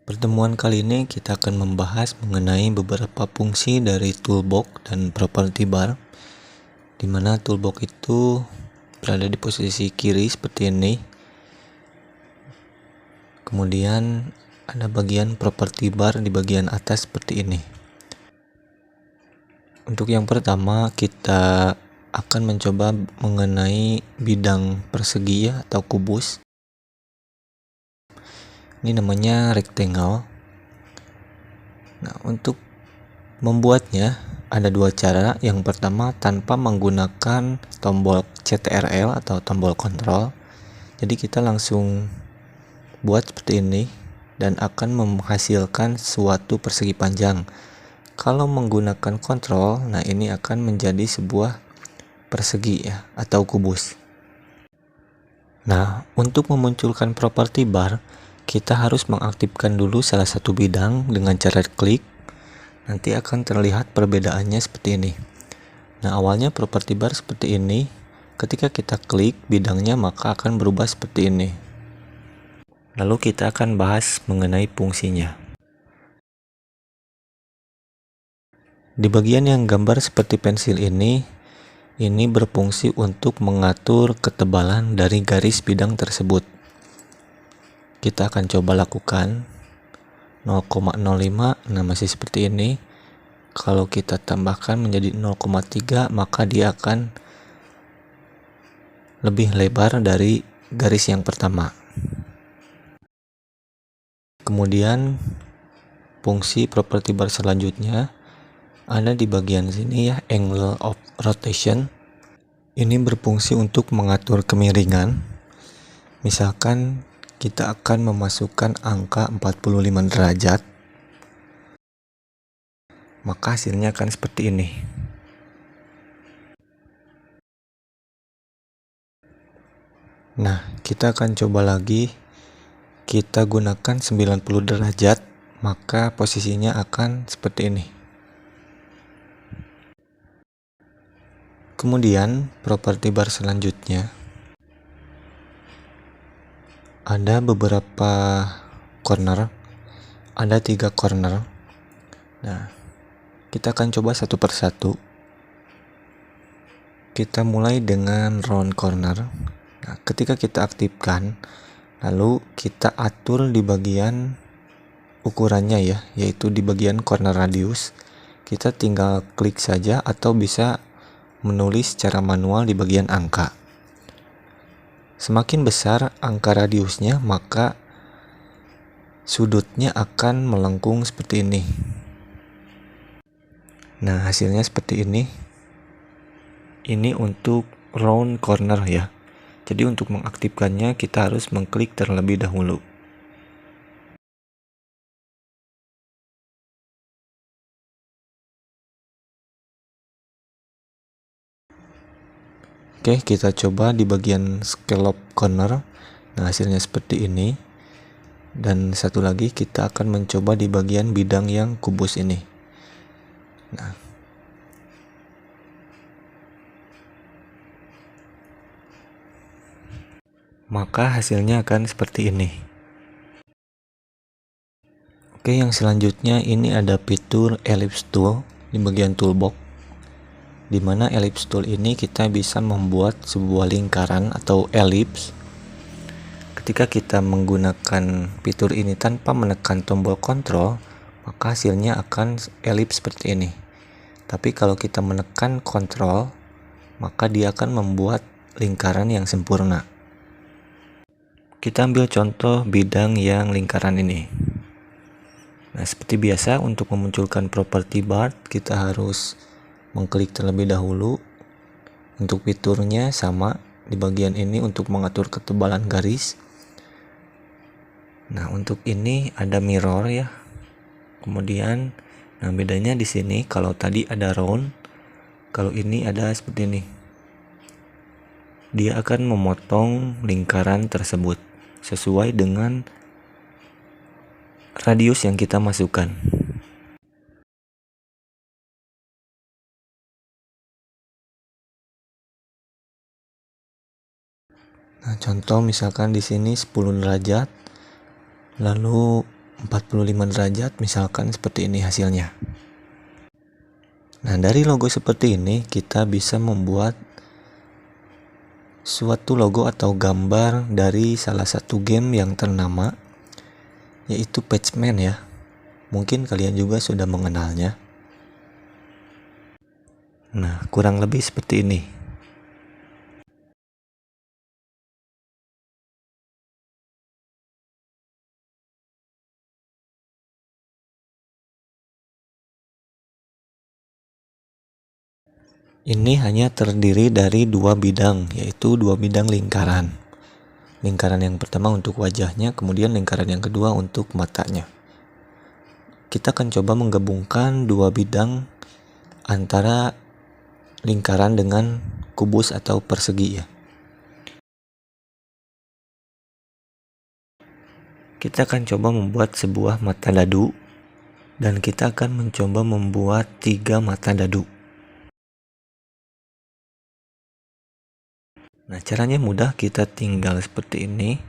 Pertemuan kali ini kita akan membahas mengenai beberapa fungsi dari toolbox dan property bar, di mana toolbox itu berada di posisi kiri seperti ini. Kemudian ada bagian property bar di bagian atas seperti ini. Untuk yang pertama, kita akan mencoba mengenai bidang persegi atau kubus. Ini namanya rectangle. Nah, untuk membuatnya ada dua cara. Yang pertama, tanpa menggunakan tombol CTRL atau tombol kontrol. Jadi kita langsung buat seperti ini dan akan menghasilkan suatu persegi panjang. Kalau menggunakan kontrol, nah ini akan menjadi sebuah persegi ya atau kubus. Nah, untuk memunculkan property bar, kita harus mengaktifkan dulu salah satu bidang dengan cara klik. Nanti akan terlihat perbedaannya seperti ini. Nah, awalnya property bar seperti ini. Ketika kita klik bidangnya, maka akan berubah seperti ini. Lalu kita akan bahas mengenai fungsinya. Di bagian yang gambar seperti pensil ini berfungsi untuk mengatur ketebalan dari garis bidang tersebut. Kita akan coba lakukan 0,05. Nah, masih seperti ini. Kalau kita tambahkan menjadi 0,3, maka dia akan lebih lebar dari garis yang pertama. Kemudian fungsi property bar selanjutnya ada di bagian sini ya, angle of rotation. Ini berfungsi untuk mengatur kemiringan. Misalkan kita akan memasukkan angka 45 derajat, maka hasilnya akan seperti ini. Nah, kita akan coba lagi. Kita gunakan 90 derajat, maka posisinya akan seperti ini. Kemudian property bar selanjutnya ada beberapa corner, ada 3 corner. Nah, kita akan coba satu persatu. Kita mulai dengan round corner. Nah, ketika kita aktifkan, lalu kita atur di bagian ukurannya ya, yaitu di bagian corner radius. Kita tinggal klik saja atau bisa menulis secara manual di bagian angka. Semakin besar angka radiusnya, maka sudutnya akan melengkung seperti ini. Nah, hasilnya seperti ini. Ini untuk round corner ya. Jadi untuk mengaktifkannya kita harus mengklik terlebih dahulu. Oke, kita coba di bagian scallop corner. Nah, hasilnya seperti ini. Dan satu lagi kita akan mencoba di bagian bidang yang kubus ini. Nah, maka hasilnya akan seperti ini. Oke, yang selanjutnya ini ada fitur ellipse tool di bagian toolbox, di mana ellipse tool ini kita bisa membuat sebuah lingkaran atau ellipse. Ketika kita menggunakan fitur ini tanpa menekan tombol kontrol, maka hasilnya akan ellipse seperti ini. Tapi kalau kita menekan kontrol, maka dia akan membuat lingkaran yang sempurna. Kita ambil contoh bidang yang lingkaran ini. Nah, seperti biasa untuk memunculkan property bar, kita harus mengklik terlebih dahulu. Untuk fiturnya sama di bagian ini untuk mengatur ketebalan garis. Nah, untuk ini ada mirror ya. Kemudian, nah bedanya di sini kalau tadi ada round, kalau ini ada seperti ini. Dia akan memotong lingkaran tersebut sesuai dengan radius yang kita masukkan. Nah, contoh misalkan di sini 10 derajat, lalu 45 derajat, misalkan seperti ini hasilnya. Nah, dari logo seperti ini kita bisa membuat suatu logo atau gambar dari salah satu game yang ternama, yaitu Patchman ya. Mungkin kalian juga sudah mengenalnya. Nah, kurang lebih seperti ini. Ini hanya terdiri dari dua bidang, yaitu dua bidang lingkaran. Lingkaran yang pertama untuk wajahnya, kemudian lingkaran yang kedua untuk matanya. Kita akan coba menggabungkan dua bidang antara lingkaran dengan kubus atau persegi ya. Kita akan coba membuat sebuah mata dadu, dan kita akan mencoba membuat 3 mata dadu. Nah, caranya mudah, kita tinggal seperti ini.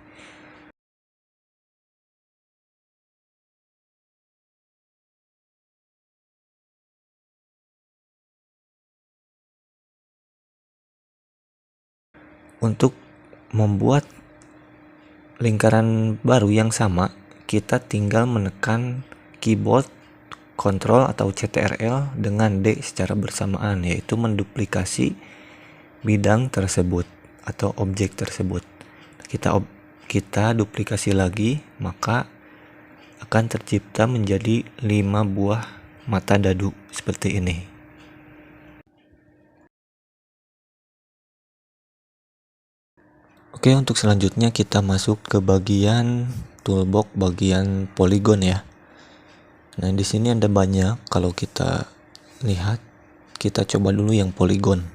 Untuk membuat lingkaran baru yang sama, kita tinggal menekan keyboard Ctrl atau CTRL dengan D secara bersamaan, yaitu menduplikasi bidang tersebut atau objek tersebut. Kita duplikasi lagi, maka akan tercipta menjadi 5 buah mata dadu seperti ini. Oke, untuk selanjutnya kita masuk ke bagian toolbox bagian poligon ya. Nah, di sini ada banyak. Kalau kita lihat, kita coba dulu yang poligon.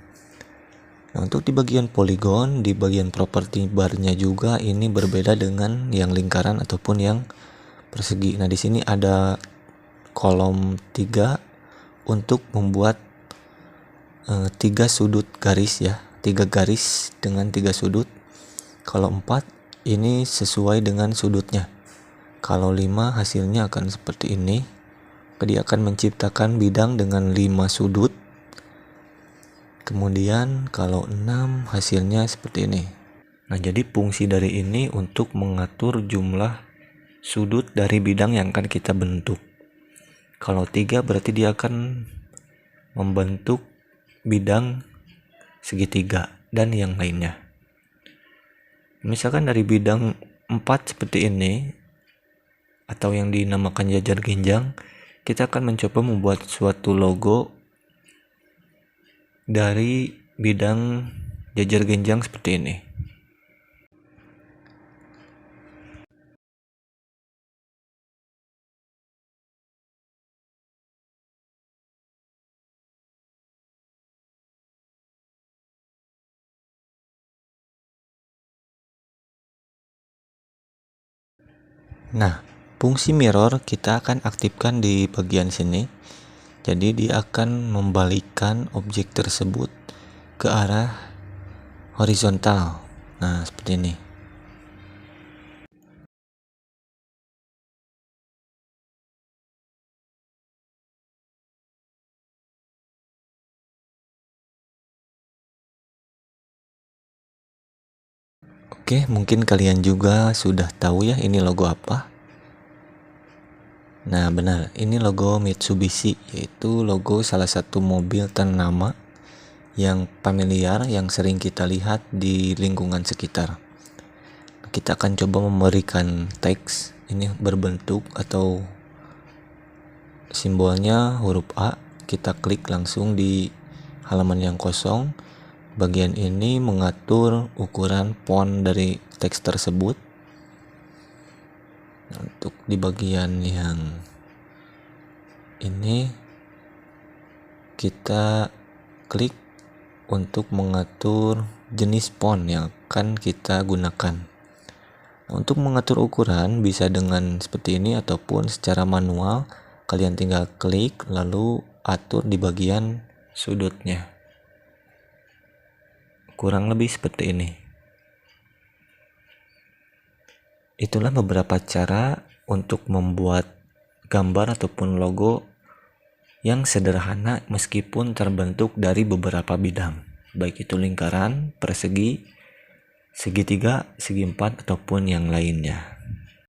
Nah, untuk di bagian poligon, di bagian properti barnya juga ini berbeda dengan yang lingkaran ataupun yang persegi. Nah, di sini ada kolom 3 untuk membuat 3 sudut garis ya, 3 garis dengan 3 sudut. Kalau 4 ini sesuai dengan sudutnya. Kalau 5 hasilnya akan seperti ini. Dia akan menciptakan bidang dengan 5 sudut. Kemudian kalau 6 hasilnya seperti ini. Nah, jadi fungsi dari ini untuk mengatur jumlah sudut dari bidang yang akan kita bentuk. Kalau 3 berarti dia akan membentuk bidang segitiga dan yang lainnya. Misalkan dari bidang 4 seperti ini, atau yang dinamakan jajar genjang, kita akan mencoba membuat suatu logo dari bidang jajar genjang seperti ini. Nah, fungsi mirror kita akan aktifkan di bagian sini. Jadi dia akan membalikkan objek tersebut ke arah horizontal. Nah, seperti ini. Oke, mungkin kalian juga sudah tahu ya ini logo apa. Nah, benar, ini logo Mitsubishi, yaitu logo salah satu mobil ternama yang familiar, yang sering kita lihat di lingkungan sekitar. Kita akan coba memberikan teks, ini berbentuk atau simbolnya huruf A. Kita klik langsung di halaman yang kosong. Bagian ini mengatur ukuran font dari teks tersebut. Untuk di bagian yang ini kita klik untuk mengatur jenis font yang akan kita gunakan. Untuk mengatur ukuran bisa dengan seperti ini ataupun secara manual. Kalian tinggal klik lalu atur di bagian sudutnya. Kurang lebih seperti ini. Itulah beberapa cara untuk membuat gambar ataupun logo yang sederhana meskipun terbentuk dari beberapa bidang, baik itu lingkaran, persegi, segitiga, segi empat, ataupun yang lainnya.